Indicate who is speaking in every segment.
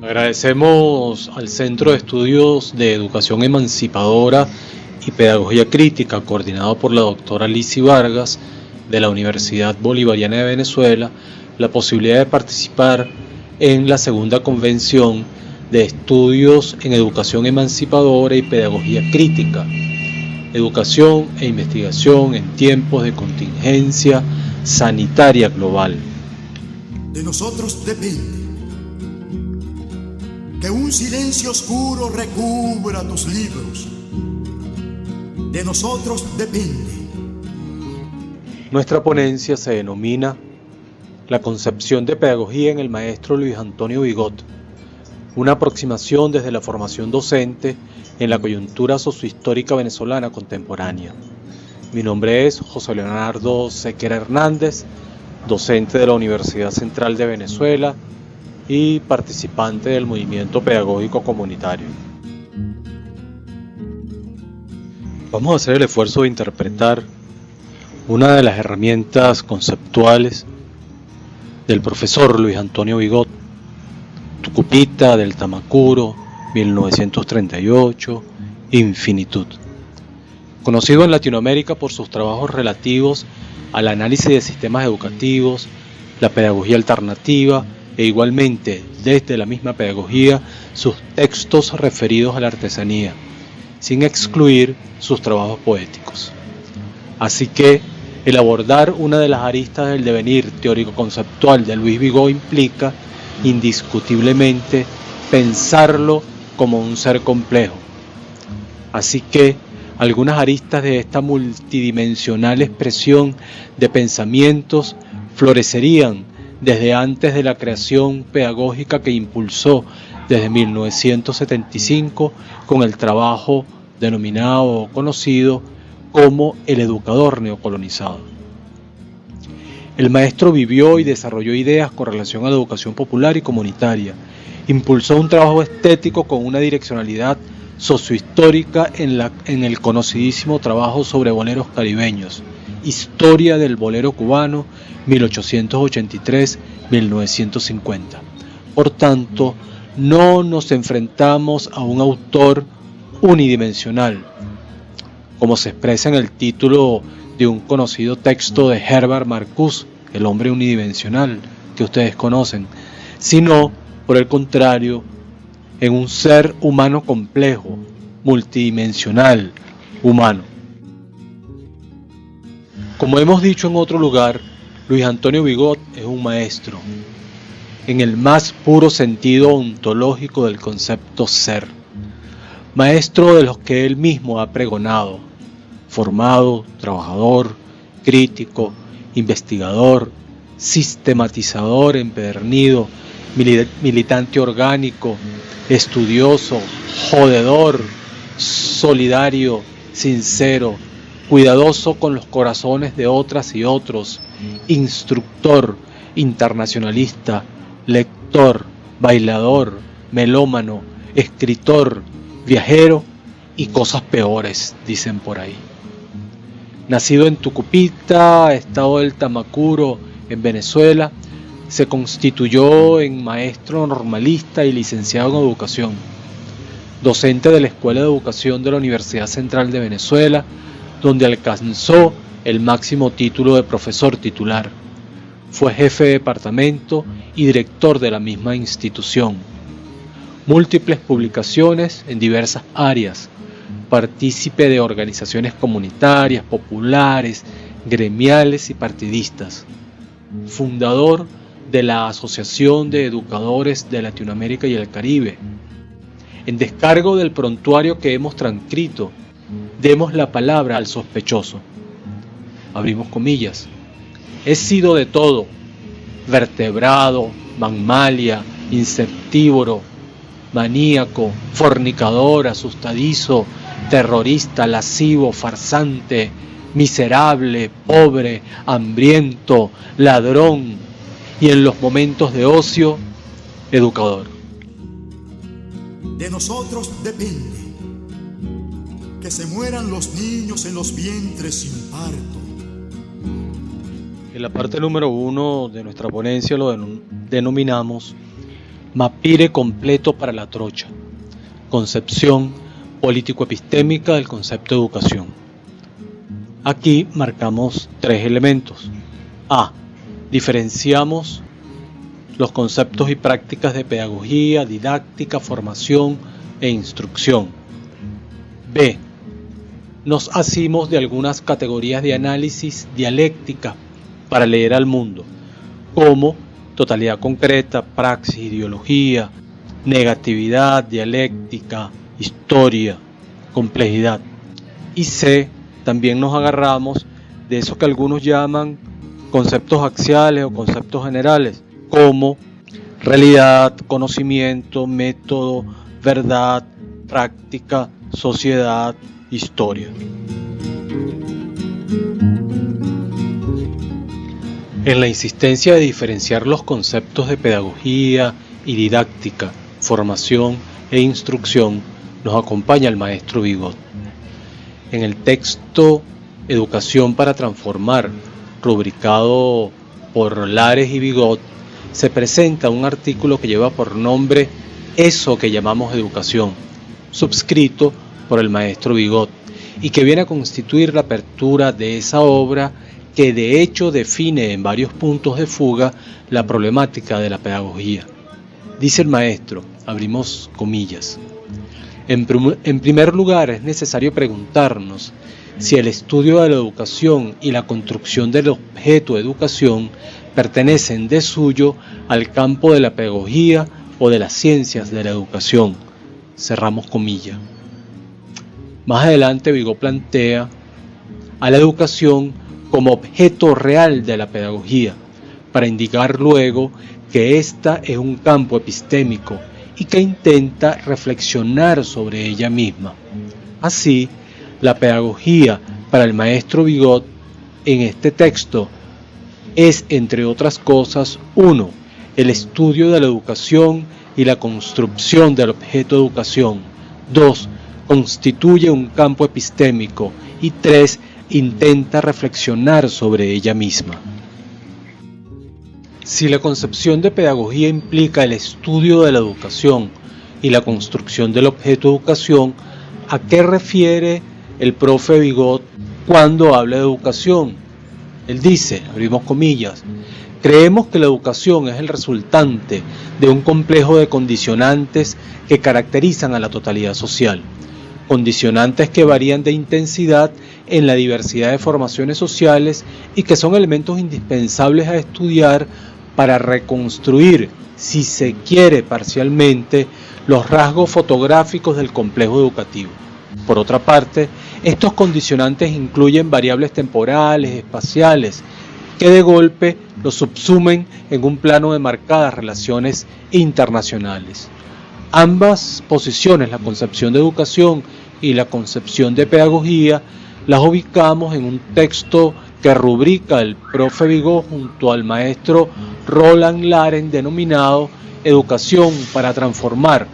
Speaker 1: Agradecemos al Centro de Estudios de Educación Emancipadora y Pedagogía Crítica, coordinado por la doctora Lizy Vargas de la Universidad Bolivariana de Venezuela, la posibilidad de participar en la segunda convención de estudios en educación emancipadora y pedagogía crítica, educación e investigación en tiempos de contingencia sanitaria global.
Speaker 2: De nosotros depende que un silencio oscuro recubra tus libros. De nosotros depende.
Speaker 1: Nuestra ponencia se denomina La concepción de pedagogía en el maestro Luis Antonio Vigot, una aproximación desde la formación docente en la coyuntura sociohistórica venezolana contemporánea. Mi nombre es José Leonardo Sequera Hernández, docente de la Universidad Central de Venezuela y participante del movimiento pedagógico comunitario. Vamos a hacer el esfuerzo de interpretar una de las herramientas conceptuales del profesor Luis Antonio Vigot, Tucupita del Tamacuro, 1938, Infinitud. Conocido en Latinoamérica por sus trabajos relativos al análisis de sistemas educativos, la pedagogía alternativa e igualmente desde la misma pedagogía sus textos referidos a la artesanía, sin excluir sus trabajos poéticos. Así que el abordar una de las aristas del devenir teórico-conceptual de Luis Vigot implica indiscutiblemente pensarlo como un ser complejo. Así que algunas aristas de esta multidimensional expresión de pensamientos florecerían desde antes de la creación pedagógica que impulsó desde 1975 con el trabajo denominado o conocido como el educador neocolonizado. El maestro vivió y desarrolló ideas con relación a la educación popular y comunitaria. Impulsó un trabajo estético con una direccionalidad sociohistórica en el conocidísimo trabajo sobre boleros caribeños, Historia del bolero cubano, 1883-1950. Por tanto, no nos enfrentamos a un autor unidimensional, como se expresa en el título de un conocido texto de Herbert Marcuse, El hombre unidimensional, que ustedes conocen, sino, por el contrario, en un ser humano complejo, multidimensional, humano. Como hemos dicho en otro lugar, Luis Antonio Vigot es un maestro, en el más puro sentido ontológico del concepto ser, maestro de los que él mismo ha pregonado, formado, trabajador, crítico, investigador, sistematizador empedernido, militante orgánico, estudioso, jodedor, solidario, sincero, cuidadoso con los corazones de otras y otros, instructor, internacionalista, lector, bailador, melómano, escritor, viajero y cosas peores, dicen por ahí. Nacido en Tucupita, estado del Tamacuro, en Venezuela, se constituyó en maestro normalista y licenciado en educación, docente de la Escuela de Educación de la Universidad Central de Venezuela, donde alcanzó el máximo título de profesor titular. Fue jefe de departamento y director de la misma institución. Múltiples publicaciones en diversas áreas, partícipe de organizaciones comunitarias, populares, gremiales y partidistas. Fundador de la Asociación de Educadores de Latinoamérica y el Caribe. En descargo del prontuario que hemos transcrito, demos la palabra al sospechoso. Abrimos comillas. He sido de todo: vertebrado, mammalia, insectívoro, maníaco, fornicador, asustadizo, terrorista, lascivo, farsante, miserable, pobre, hambriento, ladrón y en los momentos de ocio, educador.
Speaker 2: De nosotros depende que se mueran los niños en los vientres sin parto.
Speaker 1: En la parte número 1 de nuestra ponencia lo denominamos Mapire completo para la trocha. Concepción político-epistémica del concepto de educación. Aquí marcamos 3 elementos. A. Diferenciamos los conceptos y prácticas de pedagogía, didáctica, formación e instrucción. B. Nos asimos de algunas categorías de análisis dialéctica para leer al mundo, como totalidad concreta, praxis, ideología, negatividad, dialéctica, historia, complejidad. Y C. También nos agarramos de eso que algunos llaman conceptos axiales o conceptos generales, como realidad, conocimiento, método, verdad, práctica, sociedad, historia. En la insistencia de diferenciar los conceptos de pedagogía y didáctica, formación e instrucción, nos acompaña el maestro Vigot. En el texto Educación para Transformar, rubricado por Lares y Vigot, se presenta un artículo que lleva por nombre Eso que llamamos educación, subscrito por el maestro Vigot, y que viene a constituir la apertura de esa obra que de hecho define en varios puntos de fuga la problemática de la pedagogía. Dice el maestro, abrimos comillas, en primer lugar es necesario preguntarnos si el estudio de la educación y la construcción del objeto de educación pertenecen de suyo al campo de la pedagogía o de las ciencias de la educación. Cerramos comillas. Más adelante Vigot plantea a la educación como objeto real de la pedagogía, para indicar luego que ésta es un campo epistémico y que intenta reflexionar sobre ella misma. Así, la pedagogía para el maestro Vigot en este texto es, entre otras cosas, 1. El estudio de la educación y la construcción del objeto de educación. 2. Constituye un campo epistémico. Y 3. Intenta reflexionar sobre ella misma. Si la concepción de pedagogía implica el estudio de la educación y la construcción del objeto de educación, ¿a qué refiere el profe Vigot cuando habla de educación? Él dice, abrimos comillas, creemos que la educación es el resultante de un complejo de condicionantes que caracterizan a la totalidad social. Condicionantes que varían de intensidad en la diversidad de formaciones sociales y que son elementos indispensables a estudiar para reconstruir, si se quiere parcialmente, los rasgos fotográficos del complejo educativo. Por otra parte, estos condicionantes incluyen variables temporales, espaciales, que de golpe los subsumen en un plano de marcadas relaciones internacionales. Ambas posiciones, la concepción de educación y la concepción de pedagogía, las ubicamos en un texto que rubrica el profe Vigot junto al maestro Roland Laren, denominado Educación para Transformar.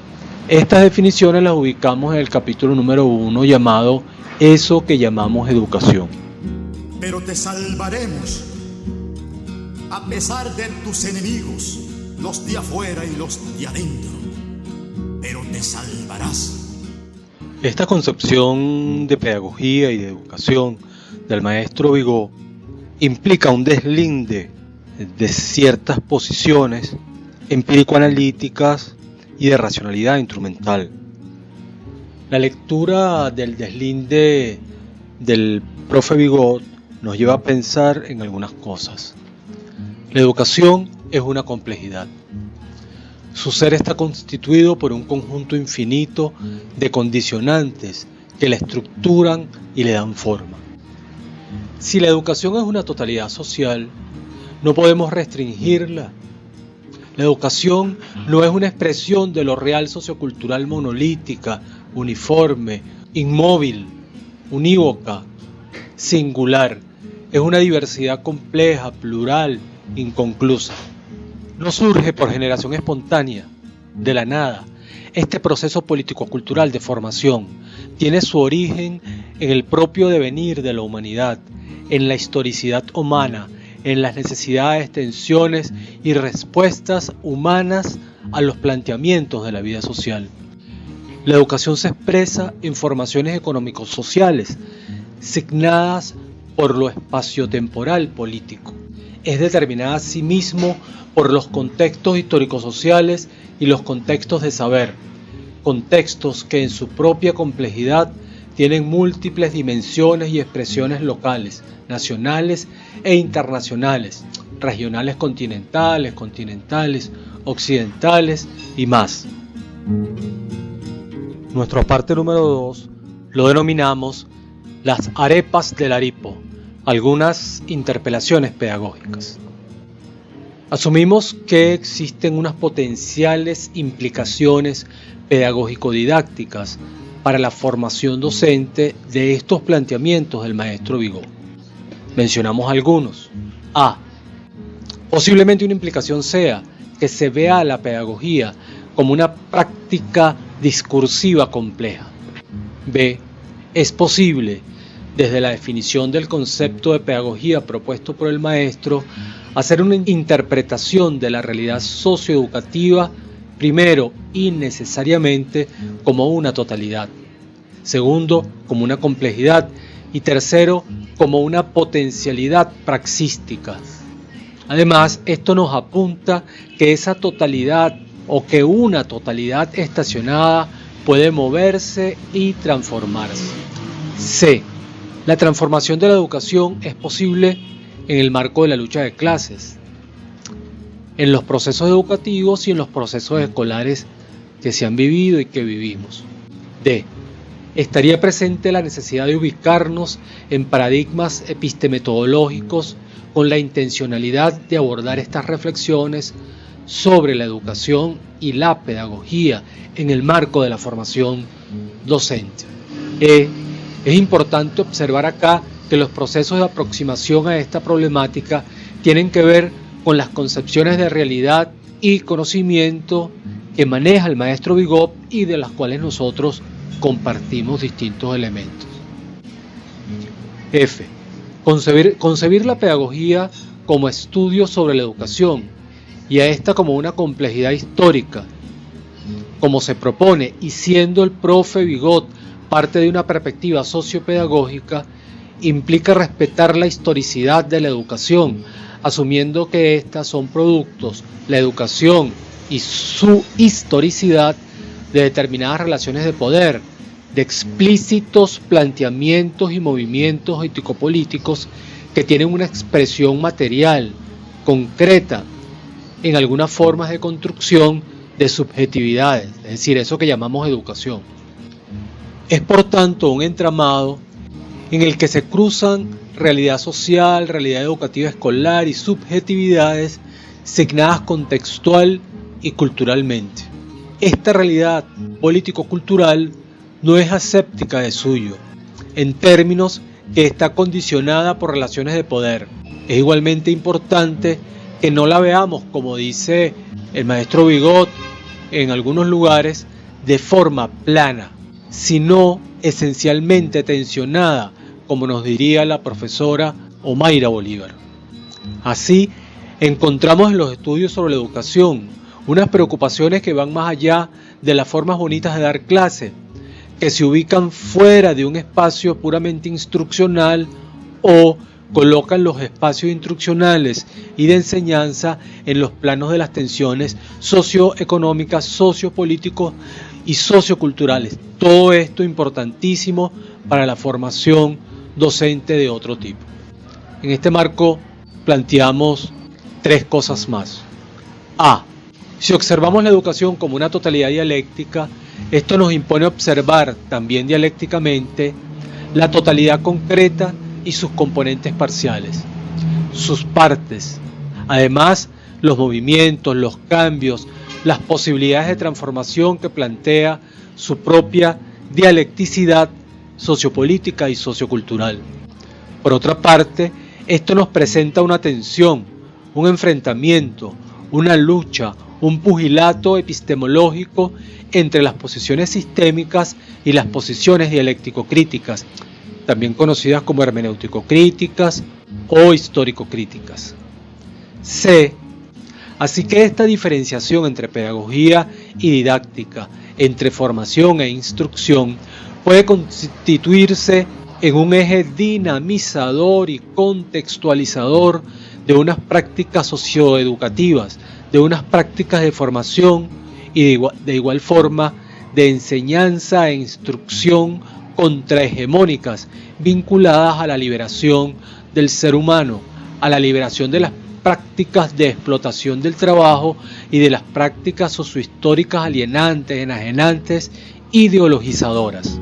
Speaker 1: Estas definiciones las ubicamos en el capítulo número 1, llamado Eso que llamamos educación.
Speaker 2: Pero te salvaremos, a pesar de tus enemigos, los de afuera y los de adentro, pero te salvarás.
Speaker 1: Esta concepción de pedagogía y de educación del maestro Vigot implica un deslinde de ciertas posiciones empírico-analíticas y de racionalidad instrumental. La lectura del deslinde del profe Vigot nos lleva a pensar en algunas cosas. La educación es una complejidad. Su ser está constituido por un conjunto infinito de condicionantes que la estructuran y le dan forma. Si la educación es una totalidad social, no podemos restringirla. La educación no es una expresión de lo real sociocultural monolítica, uniforme, inmóvil, unívoca, singular. Es una diversidad compleja, plural, inconclusa. No surge por generación espontánea, de la nada. Este proceso político-cultural de formación tiene su origen en el propio devenir de la humanidad, en la historicidad humana, en las necesidades, tensiones y respuestas humanas a los planteamientos de la vida social. La educación se expresa en formaciones económico-sociales, signadas por lo espaciotemporal político. Es determinada asimismo por los contextos histórico-sociales y los contextos de saber, contextos que en su propia complejidad tienen múltiples dimensiones y expresiones locales, nacionales e internacionales, regionales continentales, occidentales y más. Nuestra parte número 2 lo denominamos las arepas del Aripo, algunas interpelaciones pedagógicas. Asumimos que existen unas potenciales implicaciones pedagógico-didácticas para la formación docente de estos planteamientos del maestro Vigot. Mencionamos algunos. A. Posiblemente una implicación sea que se vea a la pedagogía como una práctica discursiva compleja. B. Es posible, desde la definición del concepto de pedagogía propuesto por el maestro, hacer una interpretación de la realidad socioeducativa, primero y necesariamente como una totalidad, segundo como una complejidad y tercero como una potencialidad praxística. Además, esto nos apunta que esa totalidad o que una totalidad estacionada puede moverse y transformarse. C. La transformación de la educación es posible en el marco de la lucha de clases, en los procesos educativos y en los procesos escolares que se han vivido y que vivimos. D. Estaría presente la necesidad de ubicarnos en paradigmas epistemetodológicos con la intencionalidad de abordar estas reflexiones sobre la educación y la pedagogía en el marco de la formación docente. Es importante observar acá que los procesos de aproximación a esta problemática tienen que ver con las concepciones de realidad y conocimiento que maneja el maestro Vigot y de las cuales nosotros compartimos distintos elementos. F. Concebir la pedagogía como estudio sobre la educación y a esta como una complejidad histórica, como se propone, y siendo el profe Vigot parte de una perspectiva sociopedagógica, implica respetar la historicidad de la educación, asumiendo que éstas son productos, la educación y su historicidad, de determinadas relaciones de poder, de explícitos planteamientos y movimientos ético-políticos que tienen una expresión material, concreta, en algunas formas de construcción de subjetividades, es decir, eso que llamamos educación. Es por tanto un entramado en el que se cruzan realidad social, realidad educativa escolar y subjetividades signadas contextual y culturalmente. Esta realidad político-cultural no es aséptica de suyo, en términos que está condicionada por relaciones de poder. Es igualmente importante que no la veamos, como dice el maestro Vigot en algunos lugares, de forma plana, sino esencialmente tensionada, como nos diría la profesora Omaira Bolívar. Así, encontramos en los estudios sobre la educación unas preocupaciones que van más allá de las formas bonitas de dar clase, que se ubican fuera de un espacio puramente instruccional o colocan los espacios instruccionales y de enseñanza en los planos de las tensiones socioeconómicas, sociopolíticos y socioculturales. Todo esto importantísimo para la formación docente de otro tipo. En este marco planteamos tres cosas más. A. Si observamos la educación como una totalidad dialéctica, esto nos impone observar también dialécticamente la totalidad concreta y sus componentes parciales, sus partes. Además, los movimientos, los cambios, las posibilidades de transformación que plantea su propia dialecticidad sociopolítica y sociocultural. Por otra parte, esto nos presenta una tensión, un enfrentamiento, una lucha, un pugilato epistemológico entre las posiciones sistémicas y las posiciones dialéctico-críticas, también conocidas como hermenéutico-críticas o histórico-críticas. C. Así que esta diferenciación entre pedagogía y didáctica, entre formación e instrucción, puede constituirse en un eje dinamizador y contextualizador de unas prácticas socioeducativas, de unas prácticas de formación y de igual forma de enseñanza e instrucción contrahegemónicas vinculadas a la liberación del ser humano, a la liberación de las prácticas de explotación del trabajo y de las prácticas sociohistóricas alienantes, enajenantes, ideologizadoras.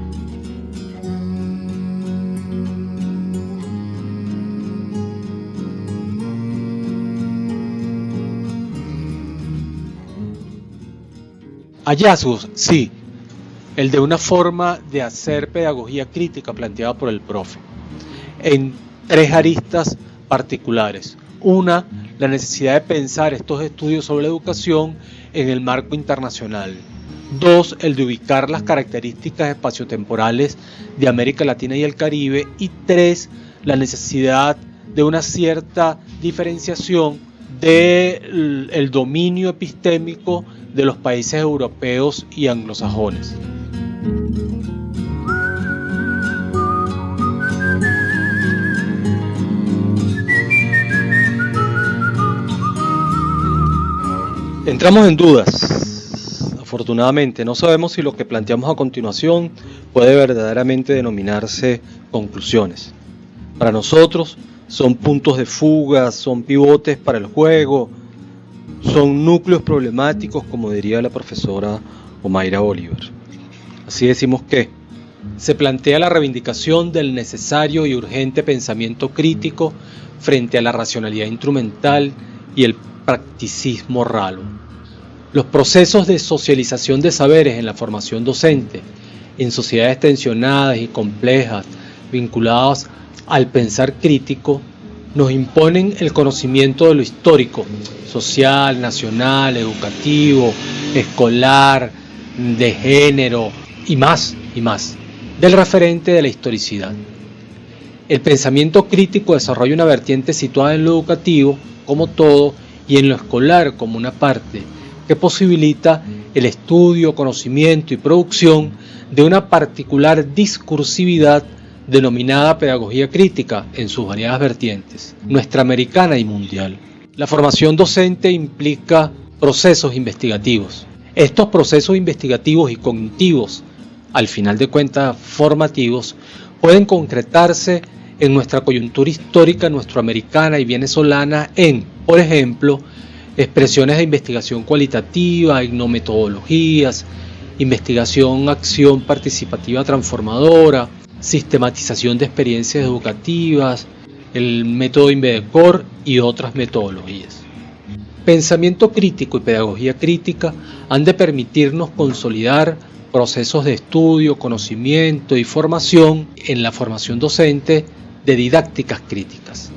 Speaker 1: Hallazgos, sí, el de una forma de hacer pedagogía crítica planteada por el profe, en 3 aristas particulares. Una, la necesidad de pensar estos estudios sobre educación en el marco internacional. 2, el de ubicar las características espaciotemporales de América Latina y el Caribe. Y 3, la necesidad de una cierta diferenciación del dominio epistémico de los países europeos y anglosajones. Entramos en dudas. Afortunadamente, no sabemos si lo que planteamos a continuación puede verdaderamente denominarse conclusiones. Para nosotros son puntos de fuga, son pivotes para el juego, son núcleos problemáticos, como diría la profesora Omaira Bolívar. Así decimos que se plantea la reivindicación del necesario y urgente pensamiento crítico frente a la racionalidad instrumental y el practicismo ralo. Los procesos de socialización de saberes en la formación docente, en sociedades tensionadas y complejas, vinculadas al pensar crítico, nos imponen el conocimiento de lo histórico, social, nacional, educativo, escolar, de género y más, del referente de la historicidad. El pensamiento crítico desarrolla una vertiente situada en lo educativo como todo y en lo escolar como una parte que posibilita el estudio, conocimiento y producción de una particular discursividad denominada pedagogía crítica en sus variadas vertientes, nuestra americana y mundial. La formación docente implica procesos investigativos. Estos procesos investigativos y cognitivos, al final de cuentas formativos, pueden concretarse en nuestra coyuntura histórica nuestroamericana y venezolana en, por ejemplo, expresiones de investigación cualitativa, etnometodologías, investigación, acción participativa transformadora, sistematización de experiencias educativas, el método Invedecor y otras metodologías. Pensamiento crítico y pedagogía crítica han de permitirnos consolidar procesos de estudio, conocimiento y formación en la formación docente de didácticas críticas.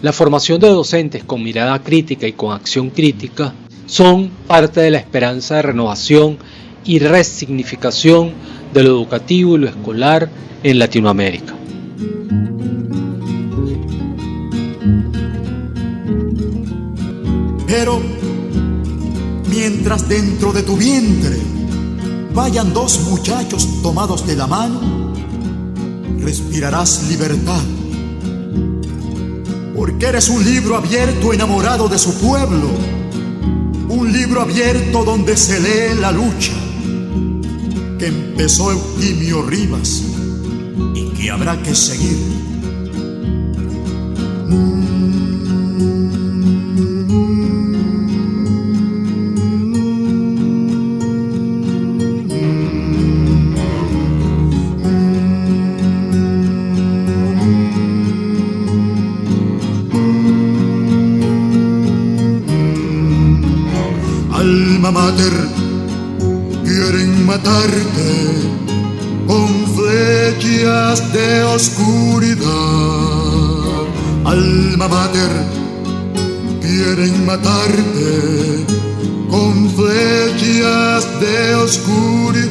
Speaker 1: La formación de docentes con mirada crítica y con acción crítica son parte de la esperanza de renovación y resignificación de lo educativo y lo escolar en Latinoamérica.
Speaker 2: Pero mientras dentro de tu vientre vayan 2 muchachos tomados de la mano, respirarás libertad, porque eres un libro abierto enamorado de su pueblo, un libro abierto donde se lee la lucha que empezó Eutimio Rivas y que habrá que seguir. Alma mater, quieren matarte con flechas de oscuridad. Alma mater, quieren matarte con flechas de oscuridad.